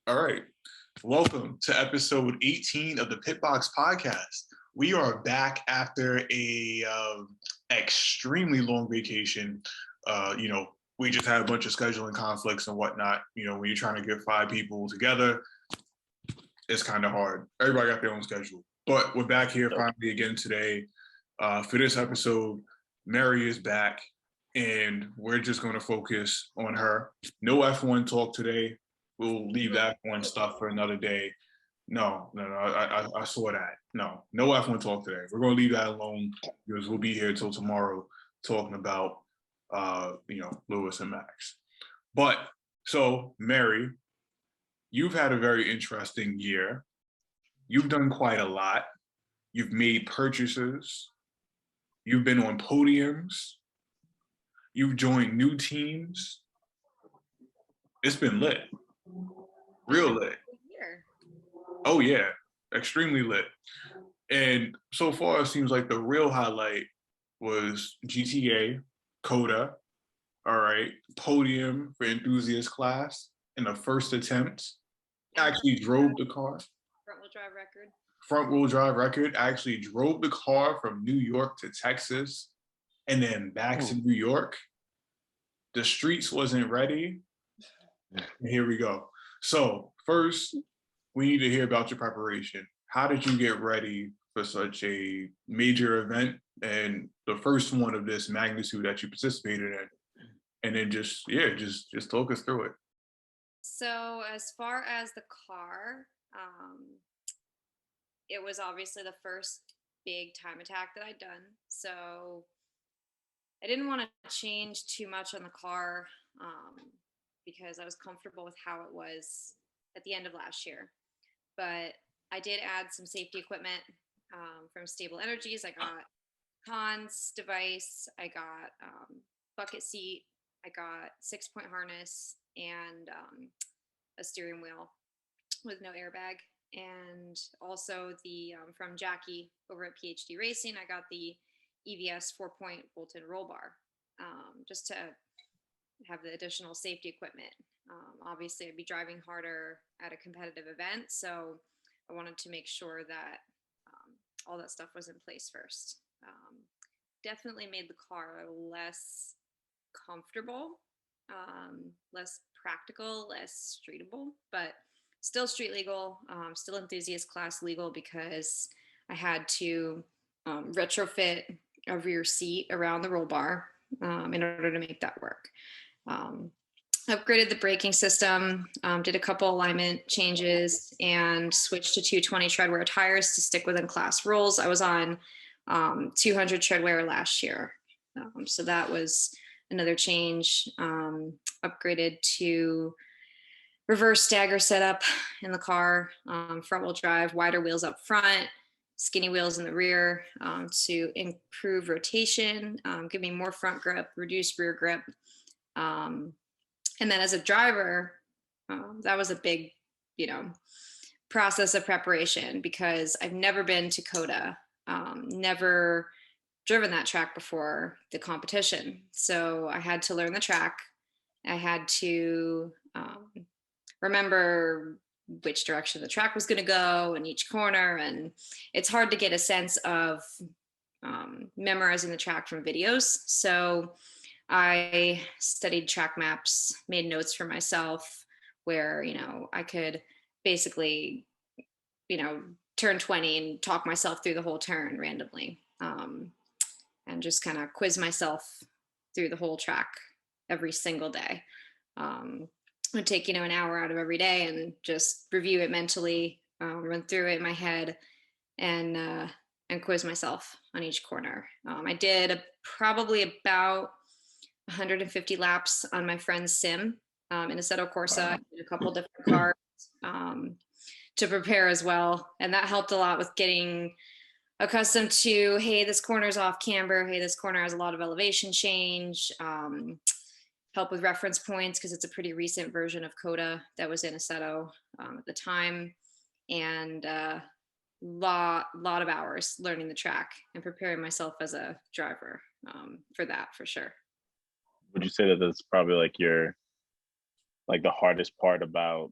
All right. Welcome to episode 18 of the Pitbox Podcast. We are back after a extremely long vacation. We just had a bunch of scheduling conflicts and whatnot. When you're trying to get 5 people together, it's kind of hard. Everybody got their own schedule. But we're back here finally again today. For this episode, Mary is back, and we're just going to focus on her. No F1 talk today. We'll leave that F1 stuff for another day. No, I saw that. No F1 talk today. We're going to leave that alone because we'll be here till tomorrow talking about, Lewis and Max. But so, Mary, you've had a very interesting year. You've done quite a lot. You've made purchases. You've been on podiums. You've joined new teams. It's been lit. Real lit. Oh yeah, extremely lit. And so far it seems like the real highlight was GTA, COTA, all right, Podium for enthusiast class in the first attempt. Actually drove the car. Front wheel drive record. Actually drove the car from New York to Texas and then back to New York. The streets wasn't ready. And here we go. So first, we need to hear about your preparation. How did you get ready for such a major event and the first one of this magnitude that you participated in? And then just talk us through it. So as far as the car, it was obviously the first big time attack that I'd done. So I didn't want to change too much on the car because I was comfortable with how it was at the end of last year. But I did add some safety equipment from Stable Energies. I got cons device, I got bucket seat, I got 6-point harness, and a steering wheel with no airbag. And also the from Jackie over at PhD Racing, I got the EVS 4-point bolted roll bar just to have the additional safety equipment. Obviously, I'd be driving harder at a competitive event, so I wanted to make sure that all that stuff was in place first. Definitely made the car less comfortable, less practical, less streetable, but still street legal, still enthusiast class legal because I had to retrofit a rear seat around the roll bar in order to make that work. Upgraded the braking system, did a couple alignment changes, and switched to 220 treadwear tires to stick within class rules. I was on 200 treadwear last year, so that was another change. Upgraded to reverse stagger setup in the car, front wheel drive, wider wheels up front, skinny wheels in the rear to improve rotation, give me more front grip, reduce rear grip. And then as a driver, that was a big, process of preparation because I've never been to COTA, never driven that track before the competition. So I had to learn the track. I had to remember which direction the track was going to go in each corner. And it's hard to get a sense of memorizing the track from videos. So I studied track maps, made notes for myself where, I could basically, turn 20 and talk myself through the whole turn randomly and just kind of quiz myself through the whole track every single day. It would take, an hour out of every day and just review it mentally, run through it in my head and quiz myself on each corner. I did probably about 150 laps on my friend's sim in Assetto Corsa, a couple different cars to prepare as well. And that helped a lot with getting accustomed to, hey, this corner's off camber. Hey, this corner has a lot of elevation change. Help with reference points because it's a pretty recent version of COTA that was in Assetto at the time. And lot of hours learning the track and preparing myself as a driver for that, for sure. Would you say that that's probably like the hardest part about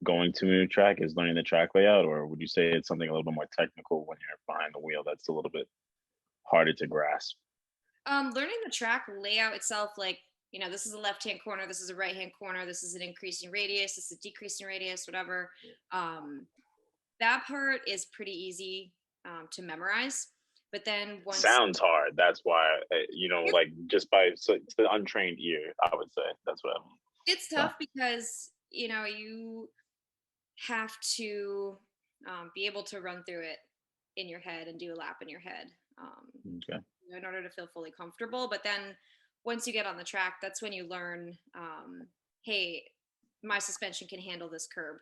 going to a new track is learning the track layout, or would you say it's something a little bit more technical when you're behind the wheel that's a little bit harder to grasp? Learning the track layout itself, like, this is a left-hand corner, this is a right-hand corner, this is an increasing radius, this is a decreasing radius, whatever. That part is pretty easy to memorize. But then once Sounds hard. That's why, it's, like just by to the untrained ear, I would say that's what I mean. it's So, tough because you have to be able to run through it in your head and do a lap in your head. okay. In order to feel fully comfortable. But then once you get on the track, that's when you learn, hey, my suspension can handle this curb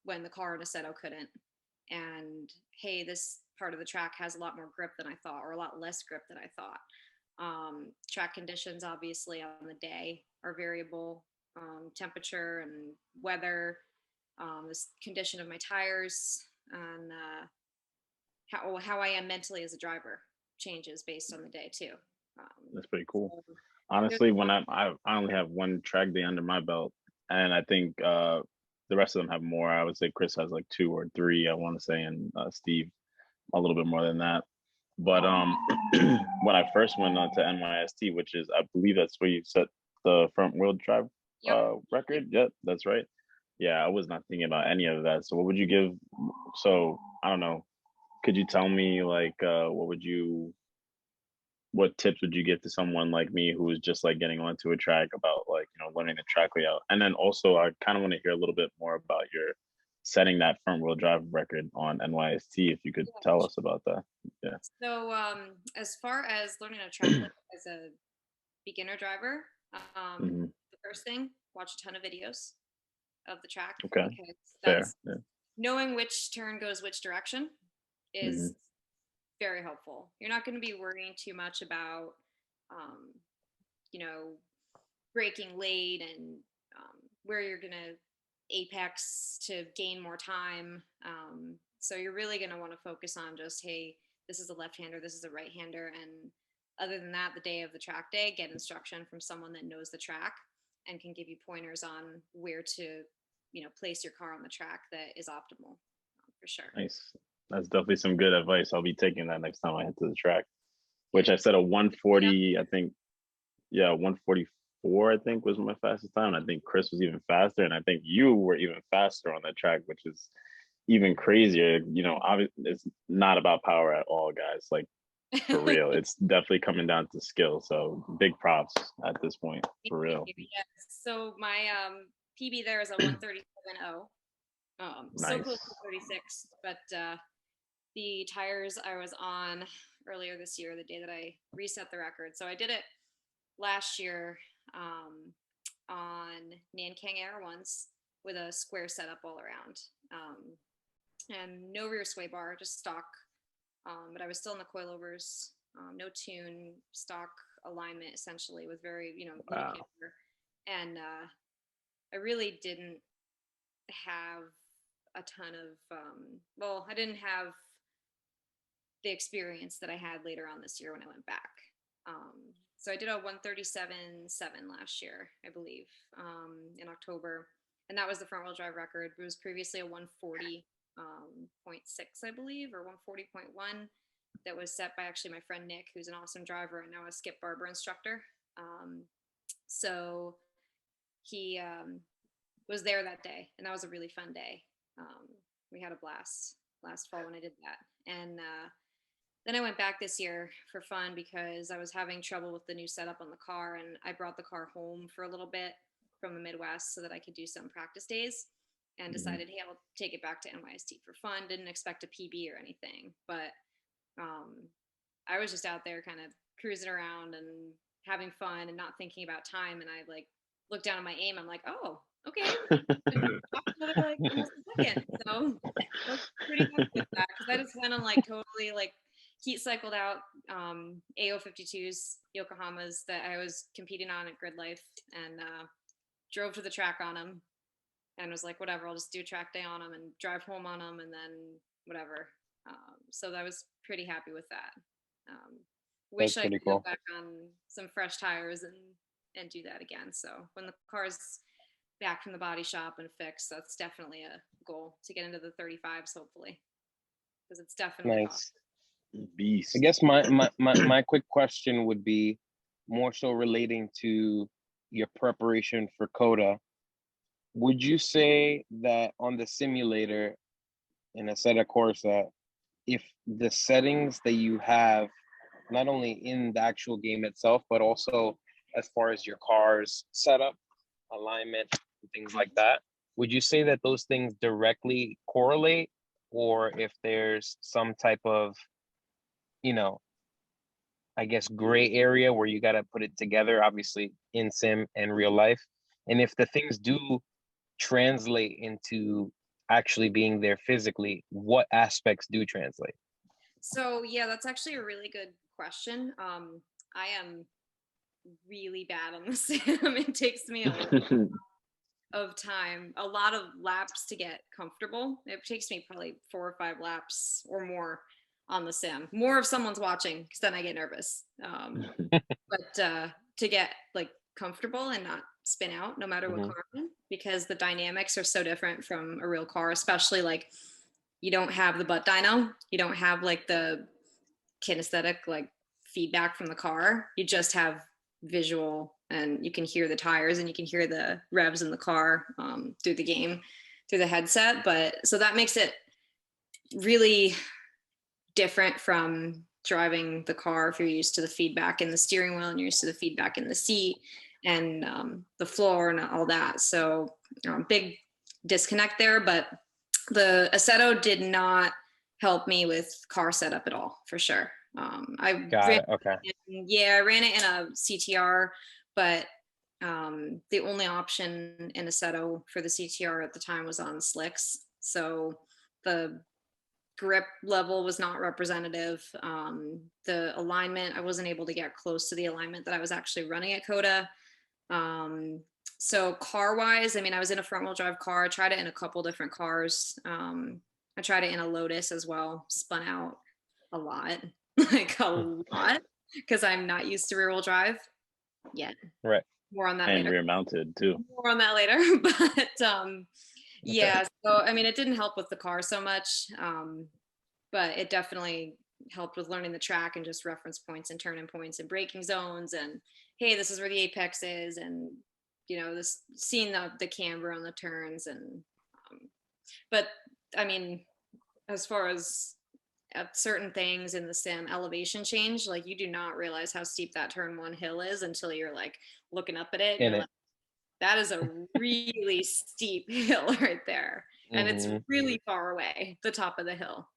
when the car in Assetto couldn't. And hey, this part of the track has a lot more grip than I thought, or a lot less grip than I thought. Track conditions, obviously, on the day are variable. Temperature and weather, this condition of my tires, and how I am mentally as a driver changes based on the day too. That's pretty cool. So there's Honestly, a when lot. I only have one track day under my belt, and I think the rest of them have more. I would say Chris has like two or three, I want to say, and Steve a little bit more than that. But when I first went on to NYST, which is, I believe that's where you set the front wheel drive Yep. record. Yep, that's right. Yeah, I was not thinking about any of that. So what would you give? So I don't know. Could you tell me like what tips would you give to someone like me who is just like getting onto a track about like, learning the track layout? And then also I kind of want to hear a little bit more about your setting that front wheel drive record on NYST, if you could tell us about that. Yeah. So as far as learning a track layout as a beginner driver, Hmm. the first thing, watch a ton of videos of the track, Okay. because Fair. that's Yeah. knowing which turn goes which direction Hmm. is very helpful. You're not going to be worrying too much about, um, you know, braking late and where you're going to apex to gain more time. So you're really going to want to focus on just, hey, this is a left-hander, this is a right-hander. And other than that, the day of the track day, get instruction from someone that knows the track and can give you pointers on where to, place your car on the track that is optimal, for sure. Nice. That's definitely some good advice. I'll be taking that next time I head to the track, which Yeah. I said a Yeah. 140, I think. Yeah, 144, I think was my fastest time. I think Chris was even faster, and I think you were even faster on that track, which is even crazier. Obviously, it's not about power at all, guys. Like for real, it's definitely coming down to skill. So big props at this point, for real. Yes. So my PB there is a 137.0. So close Nice. to 36, but the tires I was on earlier this year, the day that I reset the record. So I did it last year on Nankang Air ones with a square setup all around, and no rear sway bar, just stock. But I was still in the coilovers, no tune, stock alignment essentially, with very little Wow. camber, and I really didn't have a ton of I didn't have the experience that I had later on this year when I went back. So I did a 137.7 last year, I believe, in October, and that was the front wheel drive record. It was previously a 140.6, I believe, or 140.1, that was set by actually my friend Nick, who's an awesome driver and now a Skip Barber instructor. So he was there that day, and that was a really fun day. We had a blast last fall when I did that, and then I went back this year for fun because I was having trouble with the new setup on the car, and I brought the car home for a little bit from the Midwest so that I could do some practice days, and decided, hey, I'll take it back to NYST for fun. Didn't expect a PB or anything, but I was just out there kind of cruising around and having fun and not thinking about time. And I like looked down at my aim. I'm like, oh, okay. Another like almost a second. So I was pretty happy with that because I just went on like totally like heat cycled out AO52s, Yokohamas that I was competing on at Grid Life, and drove to the track on them and was like, whatever, I'll just do a track day on them and drive home on them and then whatever. So I was pretty happy with that. That's Wish I pretty could go cool. back on some fresh tires and do that again. So when the car's back from the body shop and fixed. That's definitely a goal to get into the 35s, hopefully, because it's definitely hot. Nice. Beast. I guess my quick question would be more so relating to your preparation for COTA. Would you say that on the simulator in Assetto Corsa, if the settings that you have, not only in the actual game itself, but also as far as your car's setup, alignment, and things like that, would you say that those things directly correlate, or if there's some type of, you know, I guess, gray area where you got to put it together, obviously in sim and real life? And if the things do translate into actually being there physically, what aspects do translate? So yeah, that's actually a really good question. I am really bad on the sim. It takes me a lot of time, a lot of laps to get comfortable. It takes me probably 4 or 5 laps or more on the sim. More if someone's watching, because then I get nervous. But to get like comfortable and not spin out no matter what car I'm in, because the dynamics are so different from a real car, especially like you don't have the butt dyno, you don't have like the kinesthetic like feedback from the car, you just have visual, and you can hear the tires and you can hear the revs in the car through the game, through the headset. But so that makes it really different from driving the car if you're used to the feedback in the steering wheel and you're used to the feedback in the seat and the floor and all that. So big disconnect there. But the Assetto did not help me with car setup at all, for sure. I ran it in a CTR, but the only option in Assetto for the CTR at the time was on slicks. So the grip level was not representative. The alignment, I wasn't able to get close to the alignment that I was actually running at COTA. So car wise, I mean, I was in a front wheel drive car. I tried it in a couple different cars. I tried it in a Lotus as well, spun out a lot, like a lot, because I'm not used to rear wheel drive yet. Right. More on that and later. rear mounted too. More on that later. But yeah, so I mean, it didn't help with the car so much, but it definitely helped with learning the track and just reference points and turning points and braking zones, and hey, this is where the apex is, and you know, this seeing the camber on the turns. And but I mean, as far as at certain things in the sim, elevation change, like you do not realize how steep that turn 1 hill is until you're like looking up at it and you're like, that is a really steep hill right there. And it's really far away, the top of the hill.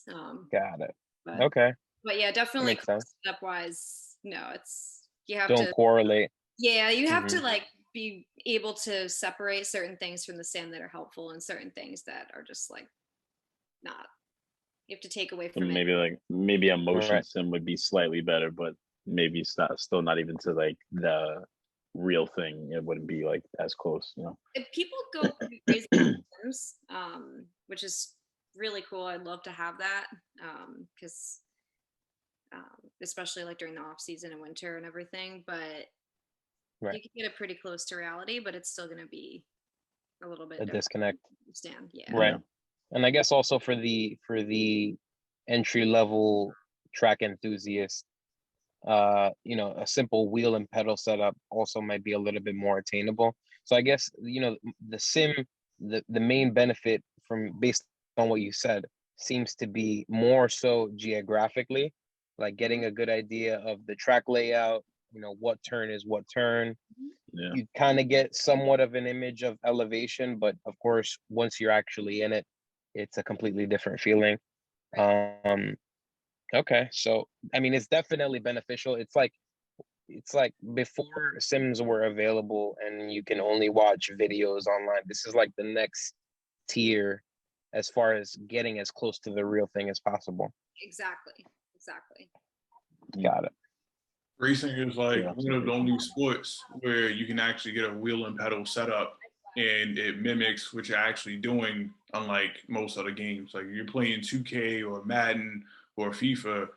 Got it. But, okay. But yeah, definitely step wise, no, it's, you have to. Don't correlate. Yeah, you have to like be able to separate certain things from the sim that are helpful and certain things that are just like not. You have to take away from maybe it. Maybe a motion sim would be slightly better, but maybe still not even to like the real thing. It wouldn't be like as close, you know. If people go pretty crazy with sims, which is really cool. I'd love to have that because especially like during the off season and winter and everything. But you can get it pretty close to reality, but it's still going to be a little bit a disconnect. Understand? Yeah. Right. And I guess also for the entry level track enthusiast, you know, a simple wheel and pedal setup also might be a little bit more attainable. So I guess, you know, the sim, the main benefit from, based on what you said, seems to be more so geographically, like getting a good idea of the track layout, you know, what turn is what turn. Yeah. You kind of get somewhat of an image of elevation, but of course, once you're actually in it, it's a completely different feeling. Okay, so I mean, it's definitely beneficial. It's like before sims were available and you can only watch videos online. This is like the next tier as far as getting as close to the real thing as possible. Exactly. Got it. Racing is like one of the only sports where you can actually get a wheel and pedal setup and it mimics what you're actually doing, unlike most other games. Like you're playing 2K or Madden or FIFA,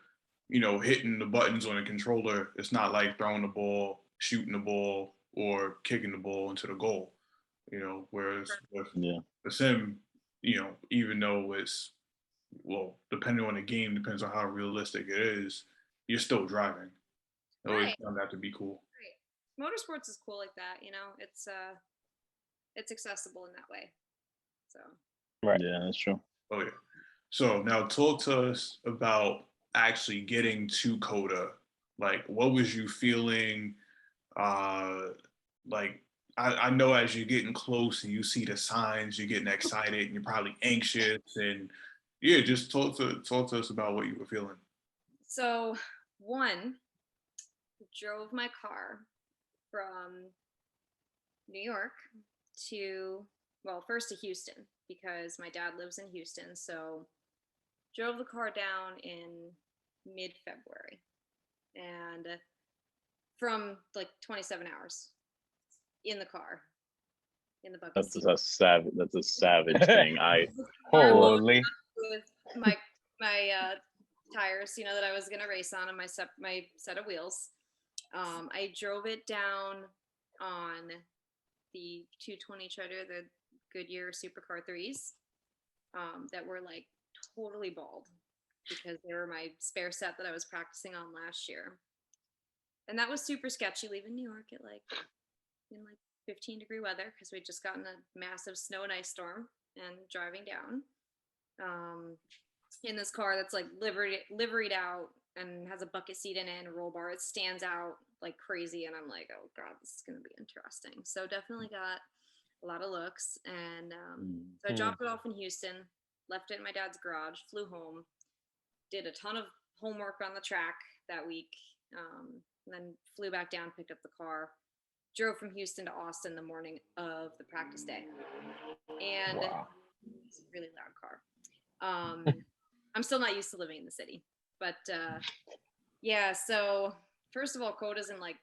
you know, hitting the buttons on a controller. It's not like throwing the ball, shooting the ball, or kicking the ball into the goal. You know, whereas with Yeah. the sim, you know, even though it's, well, depending on the game, depends on how realistic it is, you're still driving. It always Right. found that to be cool. Right. Motorsports is cool like that, you know. It's accessible in that way. So Right. Yeah, that's true. Oh yeah. So now talk to us about actually getting to COTA. Like, what was you feeling? Uh, like, I know as you're getting close and you see the signs, you're getting excited and you're probably anxious. And yeah, just talk to us about what you were feeling. so one drove my car from New York to, well, first to Houston because my dad lives in Houston. So drove the car down in mid-February and from like 27 hours in the car in the bucket That's seat. a savage. That's a savage thing. Holy. With my tires, you know, that I was gonna race on, and my set of wheels. I drove it down on the 220 treader, the Goodyear Supercar 3s, that were like totally bald because they were my spare set that I was practicing on last year. And that was super sketchy leaving New York at like in like 15-degree weather because we'd just gotten a massive snow and ice storm and driving down in this car that's like liveried out and has a bucket seat in it and a roll bar. It stands out like crazy, and I'm like, oh god, this is gonna be interesting. So definitely got a lot of looks, and so I dropped it off in Houston, left it in my dad's garage, flew home, did a ton of homework on the track that week, and then flew back down, picked up the car, drove from Houston to Austin the morning of the practice day, and it's a really loud car. I'm still not used to living in the city, but yeah. So first of all, COTA's in like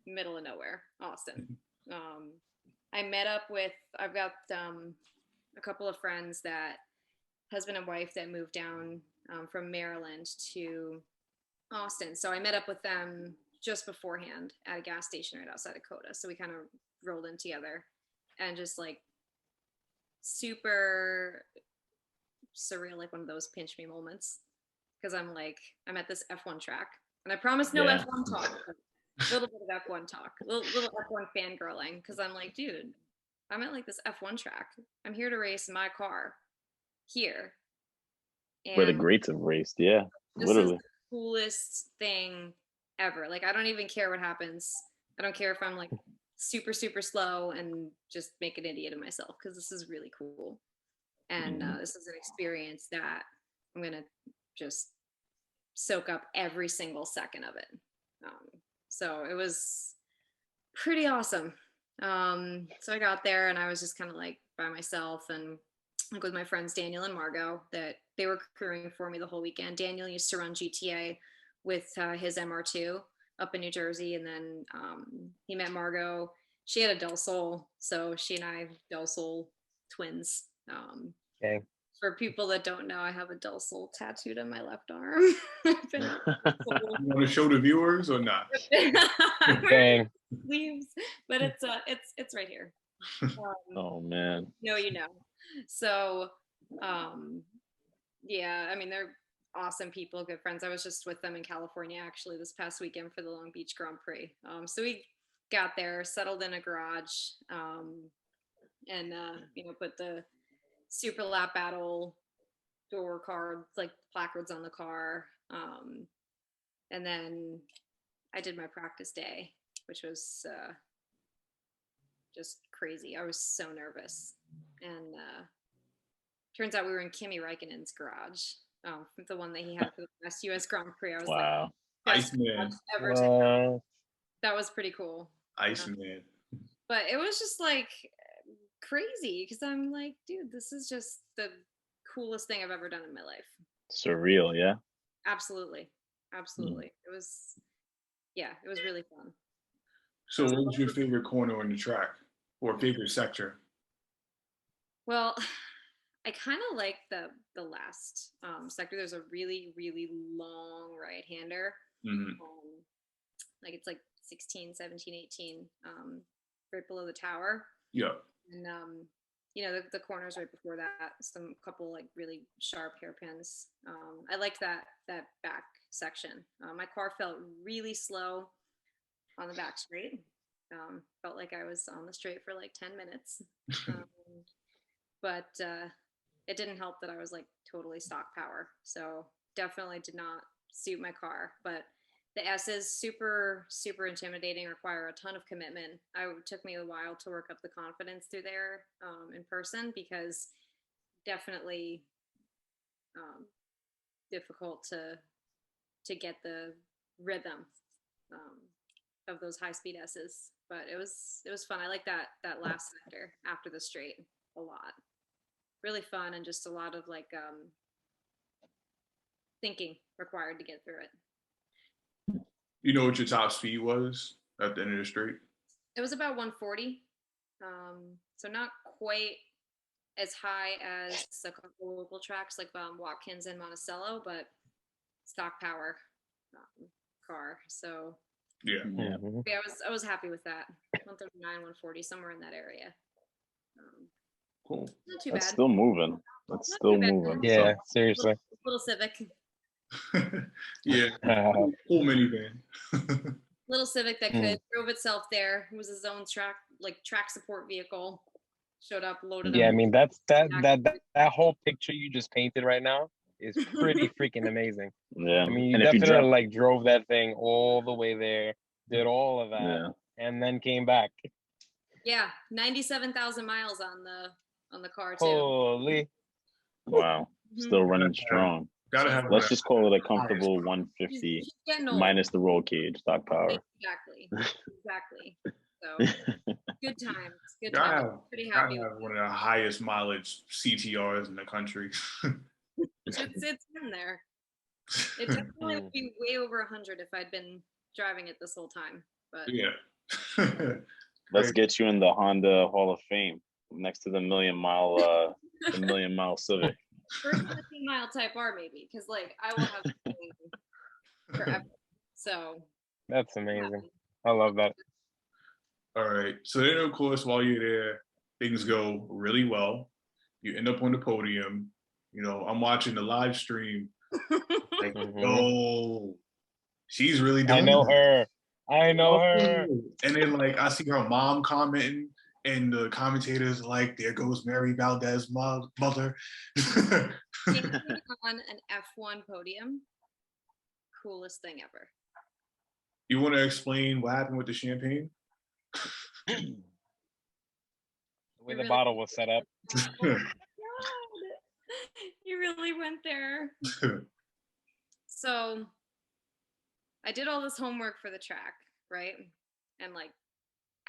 middle of nowhere, Austin. I met up with, I've got a couple of friends that husband and wife that moved down from Maryland to Austin. So I met up with them just beforehand at a gas station right outside of COTA. So we kind of rolled in together and just like super surreal, like one of those pinch me moments. Because I'm like, I'm at this F1 track and I promise no F1 talk, but a little bit of F1 talk, little F1 fangirling. Because I'm like, dude, I'm at like this F1 track. I'm here to race my car here. And where the greats have raced. Yeah, this literally. is the coolest thing ever. Like, I don't even care what happens. I don't care if I'm like super, super slow and just make an idiot of myself because this is really cool. And this is an experience that I'm going to just soak up every single second of it. So it was pretty awesome. So I got there and I was just kind of like by myself and like with my friends Daniel and Margot, that they were crewing for me the whole weekend. Daniel used to run GTA with his MR2 up in New Jersey, and then he met Margot. She had a Del Sol, so she and I Del Sol twins. Okay. For people that don't know, I have a Del Sol tattooed on my left arm. You want to show the viewers or not? Dang. Leaves, but it's right here. Oh man. No, you know. So, yeah, I mean, they're awesome people, good friends. I was just with them in California actually this past weekend for the Long Beach Grand Prix. So we got there, settled in a garage, and you know, put the Super Lap Battle door cards, like placards on the car, and then I did my practice day, which was just crazy. I was so nervous, and turns out we were in Kimi Räikkönen's garage, the one that he had for the last U.S. Grand Prix. I was Wow. like, Iceman. that was pretty cool. Iceman. But it was just like crazy because I'm like, dude, this is just the coolest thing I've ever done in my life. Surreal, yeah. Absolutely. It was, yeah, it was really fun. So what was your favorite corner on the track or favorite sector? Well, I kind of like the last sector. There's a really, really long right-hander. Like it's like 16, 17, 18, right below the tower. Yeah. And the corners right before that, some couple like really sharp hairpins. I liked that back section. My car felt really slow on the back straight. Felt like I was on the straight for like 10 minutes. But it didn't help that I was like totally stock power. So definitely did not suit my car. But the S's, super, super intimidating, require a ton of commitment. It took me a while to work up the confidence through there in person, because definitely difficult to get the rhythm of those high speed S's. But it was fun. I like that last sector after the straight a lot. Really fun, and just a lot of like thinking required to get through it. You know what your top speed was at the end of the straight? It was about 140. So not quite as high as a couple local tracks like Watkins and Monticello, but stock power car. So Yeah. I was happy with that. 139, 140, somewhere in that area. Cool. Not too That's bad. still moving. That's Not still too bad. moving. Yeah, So. seriously. Little Civic. Yeah. Cool minivan. Little Civic that drove itself there. It was his own track support vehicle. Showed up, loaded Yeah, up. I mean that whole picture you just painted right now is pretty freaking amazing. Yeah. I mean, you and if you definitely drive, like drove that thing all the way there, did all of that, and then came back. Yeah, 97,000 miles on the car too. Holy. wow, still running strong. Gotta have Let's just call it a comfortable 150 She's getting old. minus the roll cage stock power. Exactly. So good times. Good Gotta times. Pretty happy. have one of the highest mileage CTRs in the country. It's in there. It definitely would be way over 100 if I'd been driving it this whole time. But yeah. Let's get you in the Honda Hall of Fame next to the million mile Civic. First 15-mile Type R maybe, because like I will have forever. So that's amazing. I love that. All right. So then, of course, while you're there, things go really well. You end up on the podium. You know, I'm watching the live stream. Like, oh, she's really doing I know it. I know her. And then, like, I see her mom commenting, and the commentators like, there goes Mary Valdez's mother. On an F1 podium, coolest thing ever. You want to explain what happened with the champagne? The way the bottle was set up. Oh my God. You really went there. So I did all this homework for the track, right? And like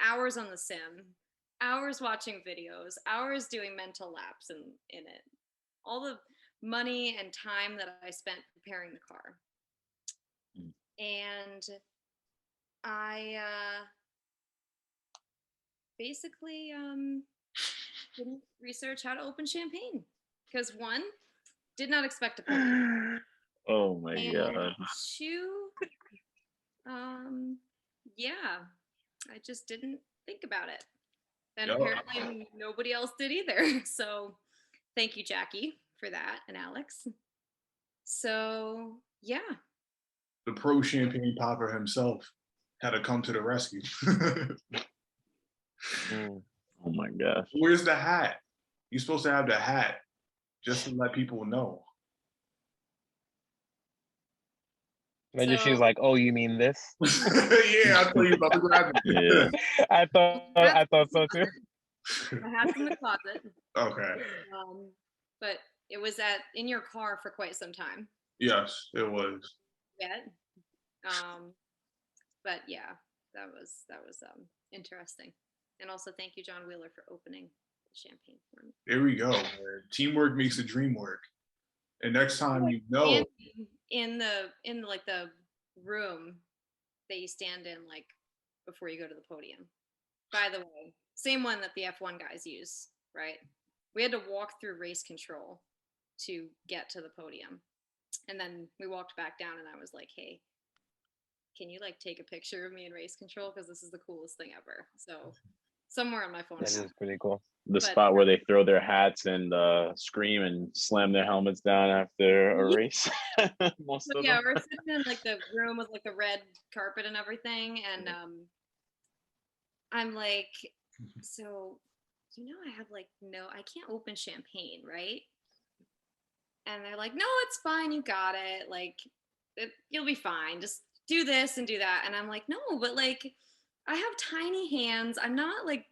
hours on the sim, hours watching videos, hours doing mental laps in it. All the money and time that I spent preparing the car. And I basically didn't research how to open champagne, because one, did not expect a podium. Oh my God. Two, yeah, I just didn't think about it. And apparently nobody else did either. So thank you, Jackie, for that, and Alex. So yeah. The pro champagne popper himself had to come to the rescue. Oh my gosh. Where's the hat? You're supposed to have the hat just to let people know. Imagine she's like, "Oh, you mean this?" Yeah, I thought you were about to grab it. Yeah. I thought so too. I had some in the closet. Okay. But it was in your car for quite some time. Yes, it was. Yeah. But yeah, that was interesting. And also thank you, John Wheeler, for opening the champagne for me. There we go. Teamwork makes the dream work. And next time you know, in the room that you stand in like before you go to the podium. By the way, same one that the F1 guys use, right? We had to walk through race control to get to the podium. And then we walked back down and I was like, hey, can you like take a picture of me in race control? Because this is the coolest thing ever. So somewhere on my phone. That is pretty cool. The spot where they throw their hats and scream and slam their helmets down after a race. Most So, of yeah, them. we're sitting in like the room with like the red carpet and everything, and I'm like, so I have like I can't open champagne, right? And they're like, no, it's fine, you got it. Like, you'll be fine. Just do this and do that. And I'm like, no, but like, I have tiny hands. I'm not like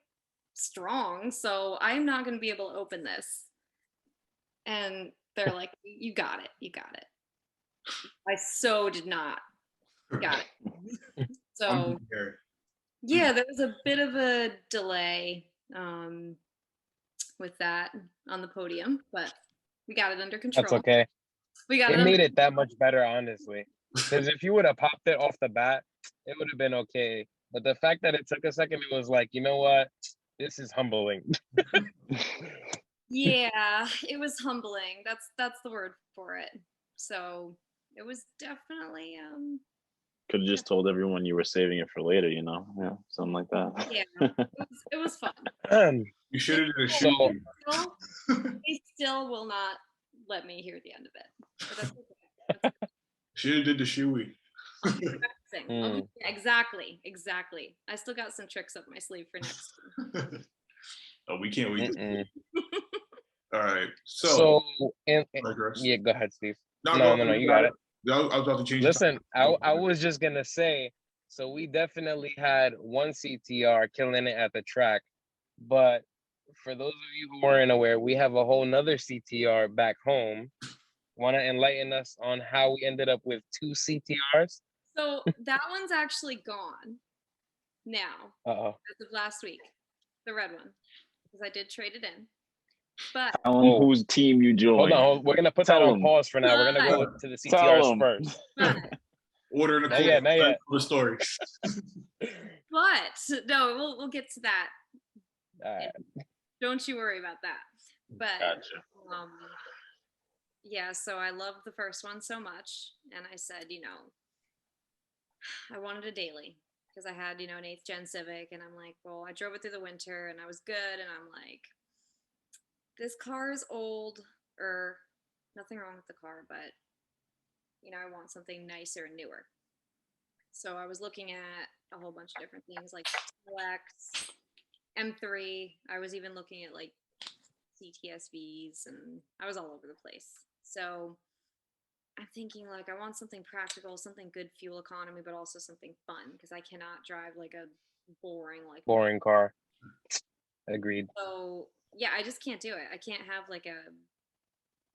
strong, so I'm not going to be able to open this. And they're like, you got it. You got it. I so did not. Got it. So, yeah, there was a bit of a delay with that on the podium, but we got it under control. That's okay. We got It it made it that much better, honestly. Because if you would have popped it off the bat, it would have been okay. But the fact that it took a second, it was like, you know what? This is humbling. Yeah, it was humbling. That's the word for it. So it was definitely Could have just told everyone you were saving it for later, you know? Yeah, something like that. Yeah, it was fun. You should have did a So- shoe. They still will not let me hear the end of it. But that's okay. Should have did the shoey. Yeah, exactly. I still got some tricks up my sleeve for next time. Oh, we can't wait. All right. Yeah, go ahead, Steve. No, You got it. I was about to change. Listen, I was just gonna say, so we definitely had one CTR killing it at the track, but for those of you who weren't aware, we have a whole nother CTR back home. Want to enlighten us on how we ended up with 2 CTRs? So that one's actually gone now. As of last week, the red one, because I did trade it in. But Tell them whose team you joined. Hold on, we're gonna put that on pause for now. We're gonna go to the CTRs first. Order in the not yet. The story. But no, we'll get to that. All right. Don't you worry about that. But Gotcha. yeah, so I loved the first one so much, and I said, I wanted a daily because I had, an 8th gen Civic, and I'm like, well, I drove it through the winter, and I was good, and I'm like, this car is old, or nothing wrong with the car, but, I want something nicer and newer. So I was looking at a whole bunch of different things like LX, M3. I was even looking at like CTSVs, and I was all over the place. So I'm thinking like I want something practical, something good fuel economy, but also something fun because I cannot drive like a boring car. Agreed. So yeah, I just can't do it. I can't have like a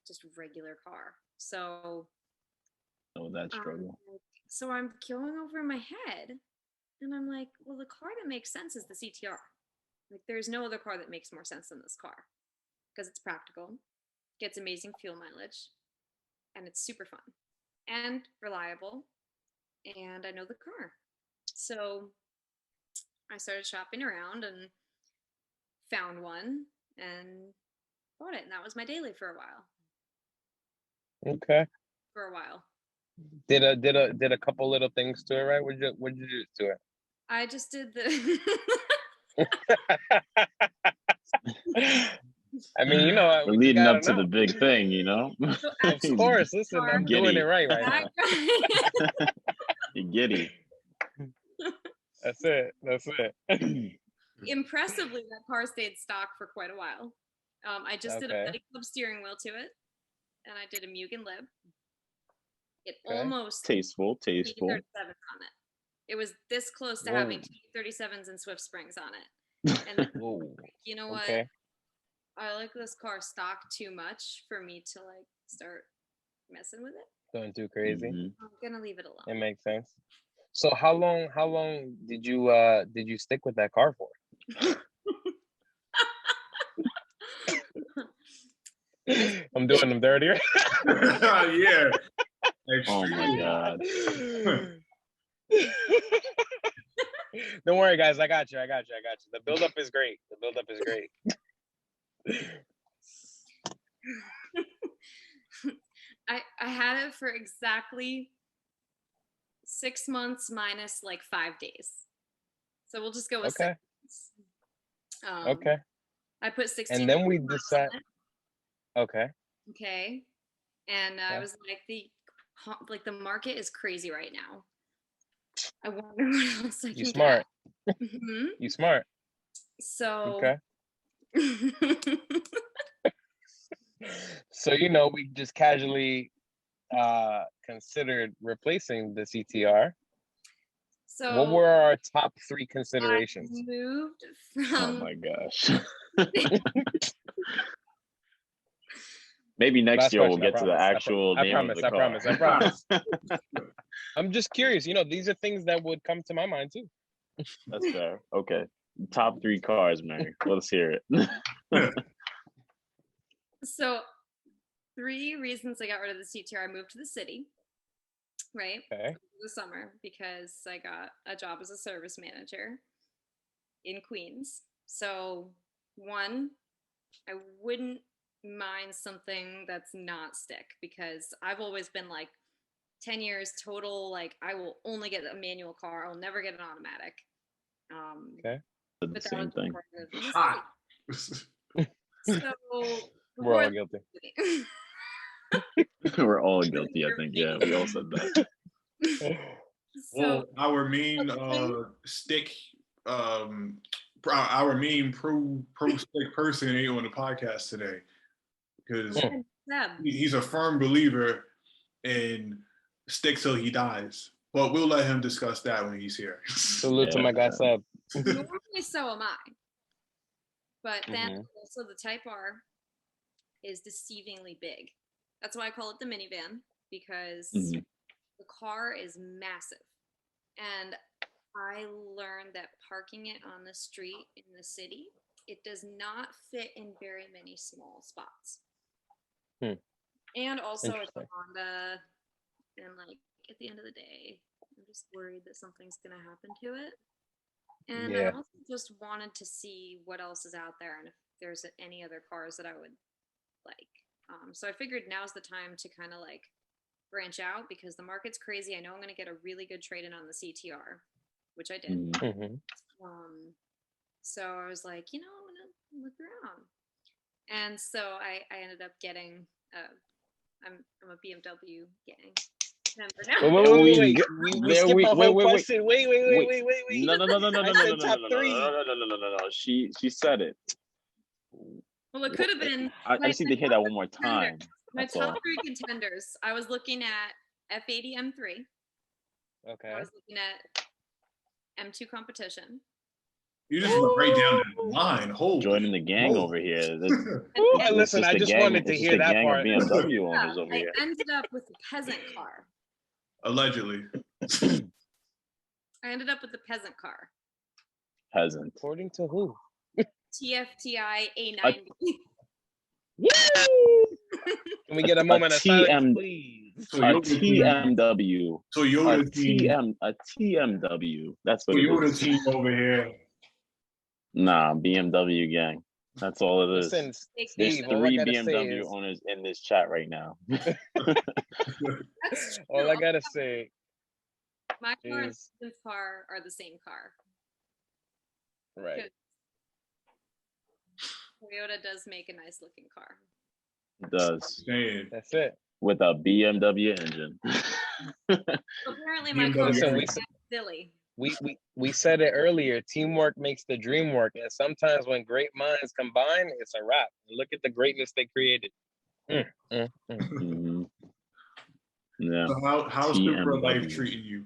just regular car. So that struggle. So I'm going over in my head, and I'm like, well, the car that makes sense is the CTR. Like, there's no other car that makes more sense than this car because it's practical, gets amazing fuel mileage, and it's super fun and reliable, and I know the car. So I started shopping around and found one and bought it, and that was my daily for a while. Okay. For a while. Did a couple little things to it, right? What'd you do to it? I just did the I mean, we're leading up to the big thing, So of course, listen, I'm doing it right now. You're giddy. That's it. Impressively, that car stayed stock for quite a while. I just did a Betty Club steering wheel to it, and I did a Mugen lib. It almost tasteful. 37s on it. It was this close to having 37s and Swift springs on it. And you know what? Okay. I like this car stock too much for me to like start messing with it. Going too crazy. I'm gonna leave it alone. It makes sense. So how long did you stick with that car for? I'm doing them dirtier. Yeah. Oh my god. Don't worry, guys. I got you. The buildup is great. I had it for exactly 6 months minus like 5 days. So we'll just go with 6 months. Okay. I put 16. And then we decide. Okay. Okay. And I was like, the market is crazy right now. I wonder what else I can You smart. get. Mm-hmm. You smart. So. Okay. So we just casually considered replacing the CTR. So what were our top 3 considerations? I moved from. Oh my gosh. Maybe next year we'll get to the actual name of the car. I promise. I'm just curious. These are things that would come to my mind too. That's fair. Okay. Top 3 cars, Mary. Let's hear it. So 3 reasons I got rid of the CTR. I moved to the city, right? Okay. The summer, because I got a job as a service manager in Queens. So 1, I wouldn't mind something that's not stick, because I've always been like 10 years total, like I will only get a manual car. I'll never get an automatic. Okay. But the same thing. Hot. So we're all guilty. We're all guilty, I think. Yeah, we all said that. Well, our main stick, our main pro stick person ain't on the podcast today, because he's a firm believer in stick till he dies. But we'll let him discuss that when he's here. Salute to my guy Seb. Normally, so am I. But then also the Type R is deceivingly big. That's why I call it the minivan, because the car is massive. And I learned that parking it on the street in the city, it does not fit in very many small spots. And also it's a Honda, and like at the end of the day, I'm just worried that something's gonna happen to it. And I also just wanted to see what else is out there and if there's any other cars that I would like. So I figured now's the time to kind of like branch out, because the market's crazy. I know I'm going to get a really good trade-in on the CTR, which I did. So I was like, I'm going to look around. And so I ended up getting, I'm a BMW gang. Wait. We skipped a whole question. Wait. No. She said it. Well, it could have been. I just need to hear that one more time. My top 3 contenders. I was looking at F80 M3. Okay. I was looking at M2 competition. You just went right down that line. Joining the gang over here. Listen, I just wanted to hear that part. BMW owners over here. I ended up with a peasant car. Allegedly. I ended up with a peasant car. Peasant. According to who? TFTI A90. Woo! Can we get a moment of silence, please? A TMW. So you're the team. A TMW. That's what you're it is. the team over here. Nah, BMW gang. That's all it is. Listen, There's Steve, 3 BMW owners in this chat right now. All I gotta say, my car and his car are the same car. Right. Toyota does make a nice looking car. It does. That's it. With a BMW engine. Apparently my car is silly. We said it earlier, teamwork makes the dream work. And sometimes when great minds combine, it's a wrap. Look at the greatness they created. Yeah. So how's Supra life treating you?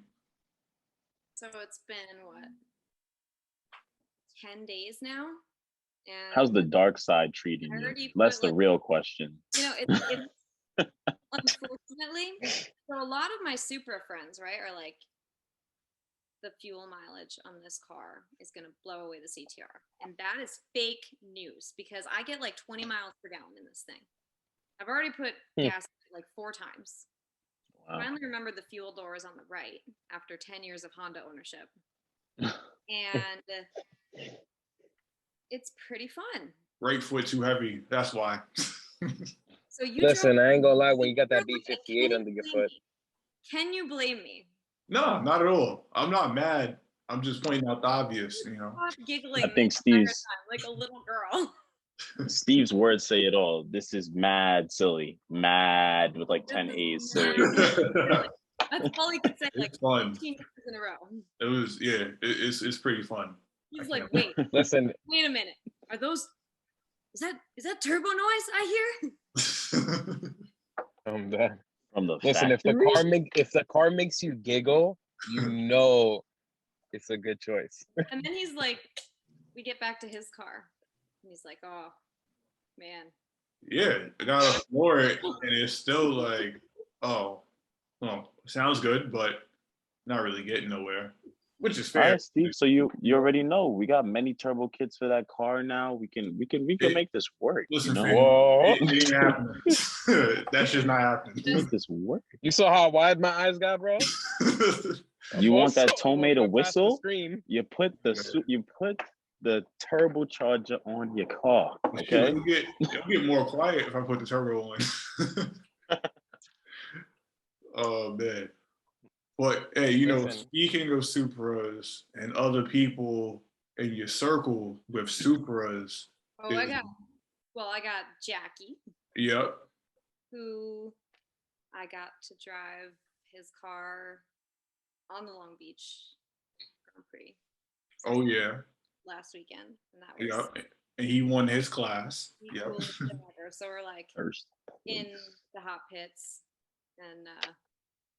So it's been, 10 days now? And how's the dark side treating you? That's the real question. It's unfortunately, so a lot of my Supra friends, right, are like, the fuel mileage on this car is going to blow away the CTR. And that is fake news, because I get like 20 miles per gallon in this thing. I've already put gas like 4 times. Wow. I finally remembered the fuel doors on the right after 10 years of Honda ownership. And it's pretty fun. Right foot too heavy. That's why. So listen, I ain't gonna lie, when you got that B58 under your foot. Can you blame me? No, not at all. I'm not mad I'm just pointing out the obvious, you know. Stop giggling I think the entire Steve's time like a little girl. Steve's words say it all. This is mad silly, mad with like This 10 is A's mad silly. silly. That's all he could say, like It's fun. 15 years in a row. It was, yeah, it's pretty fun. He's like, wait Listen, a minute. Are those? Is that turbo noise I hear? I'm done. From the Listen, if the car makes you giggle, you know it's a good choice. And then he's like, we get back to his car, and he's like, oh man. Yeah, I got to floor it, and it's still like, oh, well, sounds good, but not really getting nowhere, which is All fair. right, Steve. So you already know we got many turbo kits for that car now. We can make this work. Listen, you know? fam, Whoa. it ain't happening. That's just not happening. Make this work. You saw how wide my eyes got, bro? You want that Also, Tomei to went past the whistle? screen. You put the turbocharger on your car. Okay. It'll get more quiet if I put the turbo on. Oh man. But hey, you know, Listen. speaking of Supras and other people in your circle with Supras. Oh, I got Jackie, Yep. who I got to drive his car on the Long Beach Grand Prix. Oh yeah. Last weekend, and that was Yep. And he won his class. the Yep. coolest thing ever. So we're like First. in the hot pits, and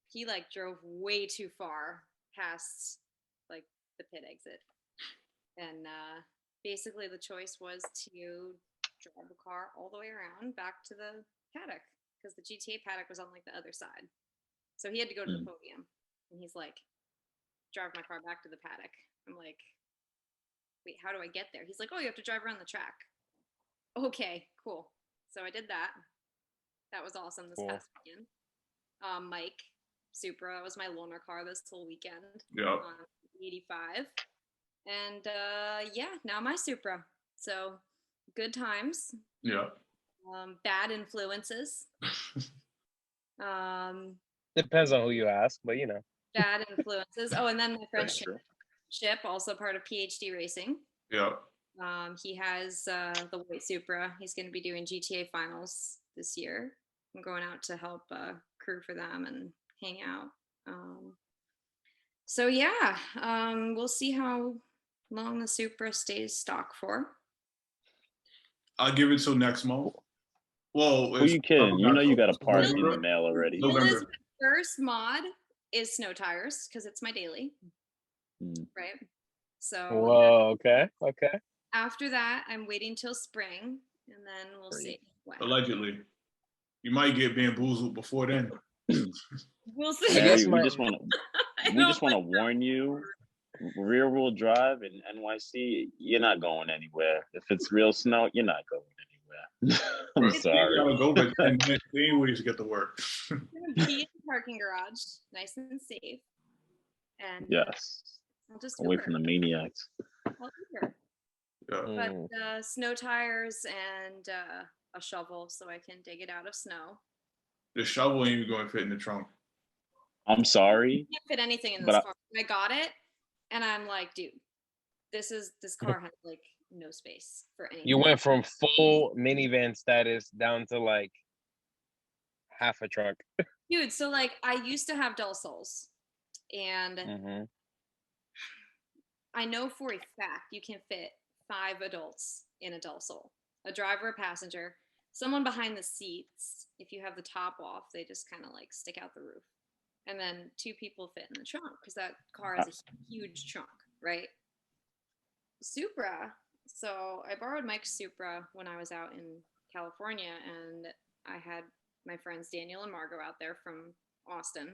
he like drove way too far past like the pit exit, and basically the choice was to drive the car all the way around back to the paddock because the GTA paddock was on like the other side. So he had to go to the podium, and he's like, drive my car back to the paddock. I'm like, wait, how do I get there? He's like, oh, you have to drive around the track. Okay, cool. So I did that. That was awesome this past weekend. Mike Supra, that was my loaner car this whole weekend. Yep. 85. And yeah, now my Supra. So good times. Yep. Bad influences. Depends on who you ask, but you know. Bad influences. Oh, and then my friend Chip, also part of PhD Racing. Yep. He has the white Supra. He's going to be doing GTA finals this year. I'm going out to help crew for them and hang out. So yeah, we'll see how long the Supra stays stock for. I'll give it till next month. Well, who you kidding? You know you got a part in the mail already. His first mod is snow tires because it's my daily, right? So whoa, okay. After that, I'm waiting till spring, and then we'll see. Allegedly, you might get bamboozled before then. We'll see. We just want to warn you. Rear wheel drive in NYC, you're not going anywhere. If it's real snow, you're not going anywhere. I'm sorry. You gotta go back 10 minutes anyways to get to work. I'm gonna be in the parking garage, nice and safe. And yes, I'll just away Uber. from the maniacs. I'll Uber. Yeah. But snow tires and a shovel so I can dig it out of snow. The shovel ain't even going to fit in the trunk. I'm sorry. I can't fit anything in this car. I got it, and I'm like, dude, this car has like no space for anything. You went from full minivan status down to like half a truck. Dude, so like I used to have dull soles, and I know for a fact you can fit 5 adults in a dull sole. A driver, a passenger, someone behind the seats. If you have the top off, they just kind of like stick out the roof. And then 2 people fit in the trunk because that car has a huge trunk, right? Supra. So I borrowed Mike's Supra when I was out in California, and I had my friends Daniel and Margot out there from Austin,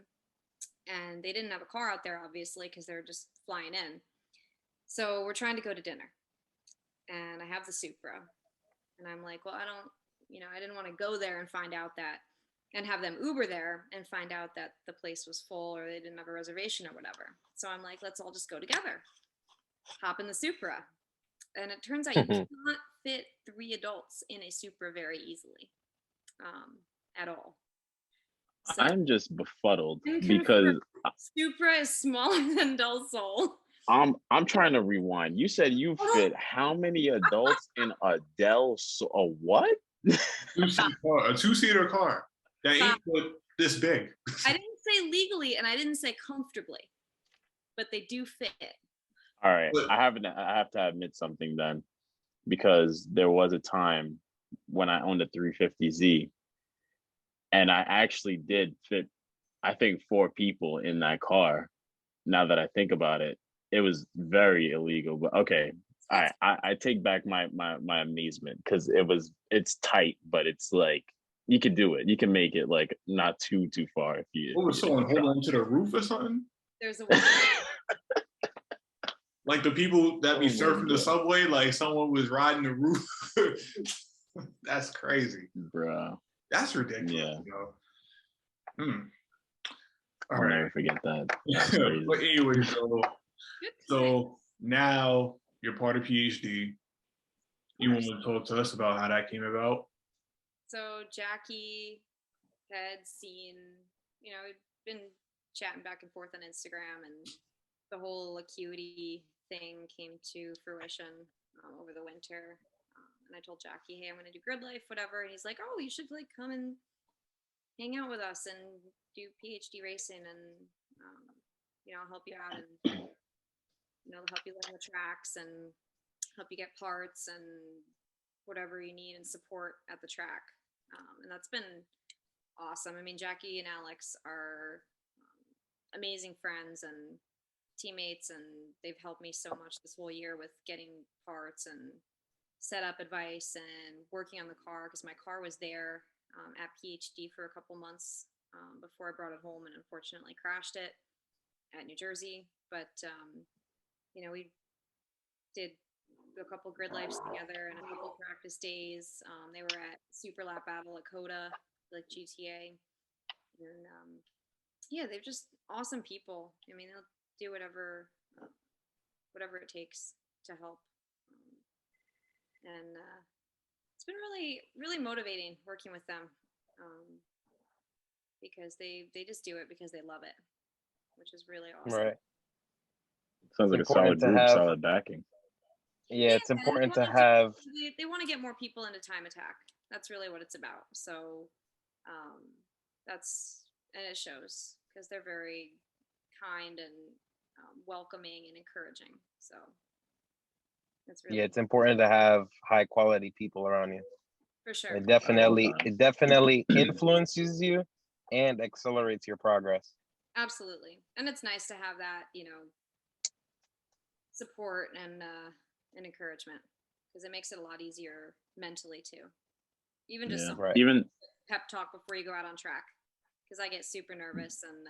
and they didn't have a car out there, obviously, because they're just flying in. So we're trying to go to dinner, and I have the Supra, and I'm like, well, I didn't want to go there and find out that, and have them Uber there and find out that the place was full or they didn't have a reservation or whatever. So I'm like, let's all just go together, hop in the Supra. And it turns out you cannot fit 3 adults in a Supra very easily, at all. So I'm just befuddled because Supra is smaller than Del Sol. I'm trying to rewind. You said you fit how many adults in a a what? A two-seater car that ain't but this big. I didn't say legally and I didn't say comfortably, but they do fit. All right, I have to admit something then, because there was a time when I owned a 350Z, and I actually did fit, I think, 4 people in that car. Now that I think about it, it was very illegal. But okay, I take back my amazement, because it's tight, but it's like you could do it. You can make it like not too far if you. What was someone holding on to the roof or something? There's a way. Like the people that be surfing the subway, like someone was riding the roof. That's crazy, bro. That's ridiculous. Yeah. I'll never forget that. That's crazy. But anyway, so now you're part of PhD. You want to talk to us about how that came about? So Jackie had seen, we'd been chatting back and forth on Instagram, and the whole Acuity thing came to fruition over the winter. And I told Jackie, hey, I'm going to do grid life, whatever. And he's like, oh, you should like come and hang out with us and do PhD racing, and I'll help you out, and help you learn the tracks and help you get parts and whatever you need and support at the track. And that's been awesome. I mean, Jackie and Alex are amazing friends and teammates, and they've helped me so much this whole year with getting parts and setup advice and working on the car, because my car was there at PhD for a couple months before I brought it home, and unfortunately crashed it at New Jersey. But we did a couple grid lives together and a couple practice days. They were at Super Lap Battle at COTA, like GTA, and they're just awesome people. I mean, they'll do whatever it takes to help, and it's been really, really motivating working with them, because they just do it because they love it, which is really awesome. Right. Sounds like a solid group, solid backing. Yeah, it's important to have. They want to get more people into Time Attack. That's really what it's about. So, and it shows, because they're very kind and welcoming and encouraging. So, that's really it's important to have high quality people around you. For sure. It definitely influences you and accelerates your progress. Absolutely. And it's nice to have that, support and encouragement, because it makes it a lot easier mentally too. Even just even pep talk before you go out on track, because I get super nervous, and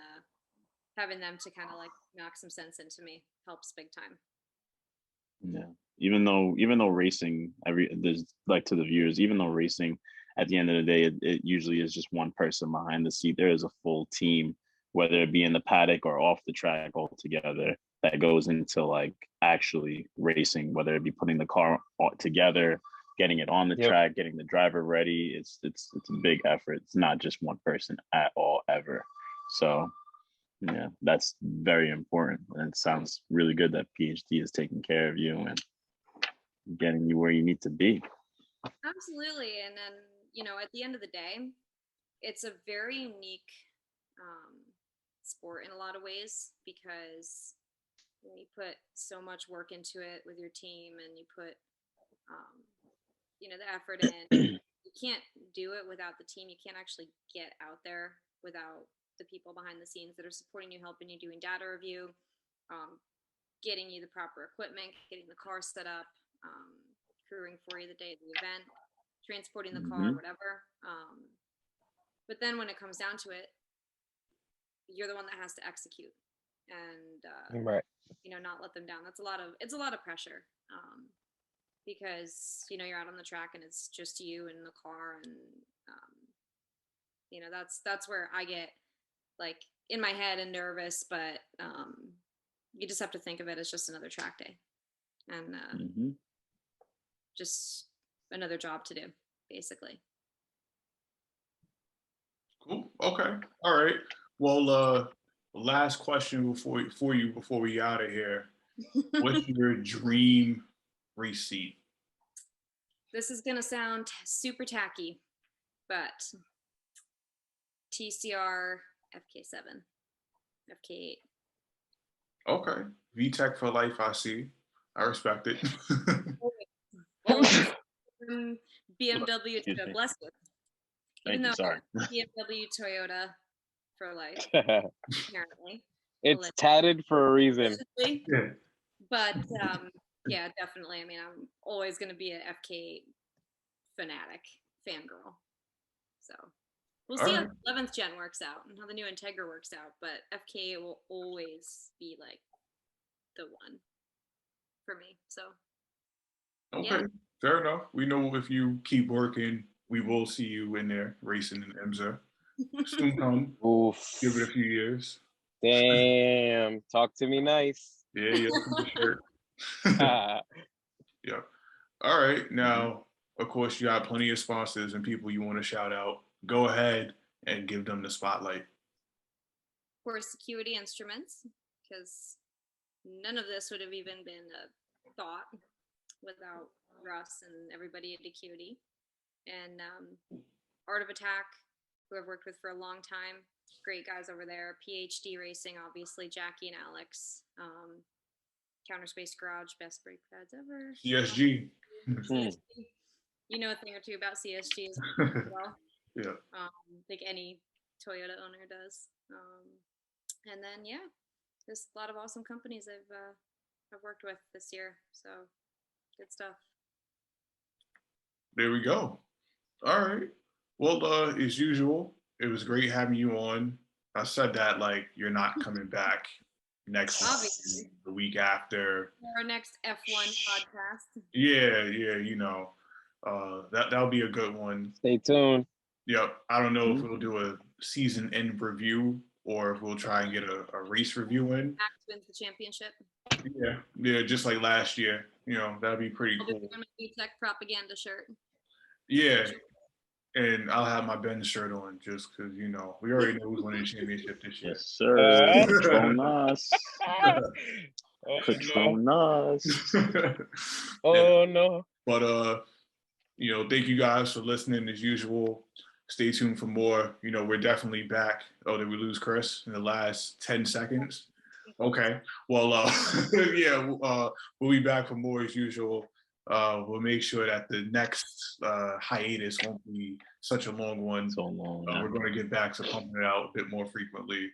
having them to kind of like knock some sense into me helps big time. Yeah. Even though racing, there's like, to the viewers, even though racing at the end of the day, it usually is just one person behind the seat. There is a full team, whether it be in the paddock or off the track altogether, that goes into like actually racing, whether it be putting the car together, getting it on the track, getting the driver ready. It's a big effort. It's not just one person at all, ever. So yeah, that's very important. And it sounds really good that PhD is taking care of you and getting you where you need to be. Absolutely. And then, at the end of the day, it's a very unique sport in a lot of ways, because you put so much work into it with your team, and you put, the effort in. You can't do it without the team. You can't actually get out there without the people behind the scenes that are supporting you, helping you, doing data review, getting you the proper equipment, getting the car set up, crewing for you the day of the event, transporting the car, whatever. But then when it comes down to it, you're the one that has to execute, and not let them down. It's a lot of pressure, because you're out on the track and it's just you and the car, and that's where I get like in my head and nervous, but you just have to think of it as just another track day, and just another job to do, basically. Cool. Okay. All right. Well, last question before we out of here. What's your dream race seat? This is gonna sound super tacky, but TCR FK7, FK8. Okay. VTech for life, I see. I respect it. Always. BMW Excuse to me. bless you. Thank Even you, though sorry. BMW Toyota for life, apparently. It's tatted for a reason. Yeah. But yeah, definitely. I mean, I'm always going to be an FK fanatic, fangirl. So we'll see how the 11th gen works out and how the new Integra works out. But FK will always be like the one for me. So Okay. yeah. Fair enough. We know if you keep working, we will see you in there racing in IMSA. Soon come. Oof. Give it a few years. Damn. Talk to me nice. Yeah, yeah, for sure. Yeah. All right. Now, of course, you got plenty of sponsors and people you want to shout out. Go ahead and give them the spotlight. For Security Instruments, because none of this would have even been a thought without Russ and everybody at Acuity. And Art of Attack, who I've worked with for a long time. Great guys over there. PhD Racing, obviously, Jackie and Alex. Counterspace Garage, best brake pads ever. CSG. CSG. You know a thing or two about CSG as well. Yeah. I think any Toyota owner does. And then yeah, there's a lot of awesome companies I've worked with this year. So good stuff. There we go. All right. Well, as usual, it was great having you on. I said that like you're not coming back next Obviously. week, the week after. For our next F1 podcast. Yeah, you know. That'll be a good one. Stay tuned. Yep. I don't know if we'll do a season end review or if we'll try and get a race review in. Max wins the championship. Yeah, just like last year. You know, that'd be pretty I'll cool. be wearing my VTech propaganda shirt. Yeah. And I'll have my Ben shirt on just because, you know, we already know who's winning the championship this year. Yes, sir. Patron us. Patron us. Oh no. But you know, thank you guys for listening as usual. Stay tuned for more. You know, we're definitely back. Oh, did we lose Chris in the last 10 seconds? Okay. Well, yeah, we'll be back for more as usual. We'll make sure that the next hiatus won't be such a long one. So long. We're going to get back to pumping it out a bit more frequently.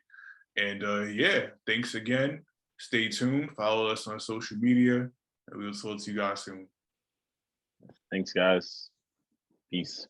And yeah, thanks again. Stay tuned. Follow us on social media. And we'll talk to you guys soon. Thanks, guys. Peace.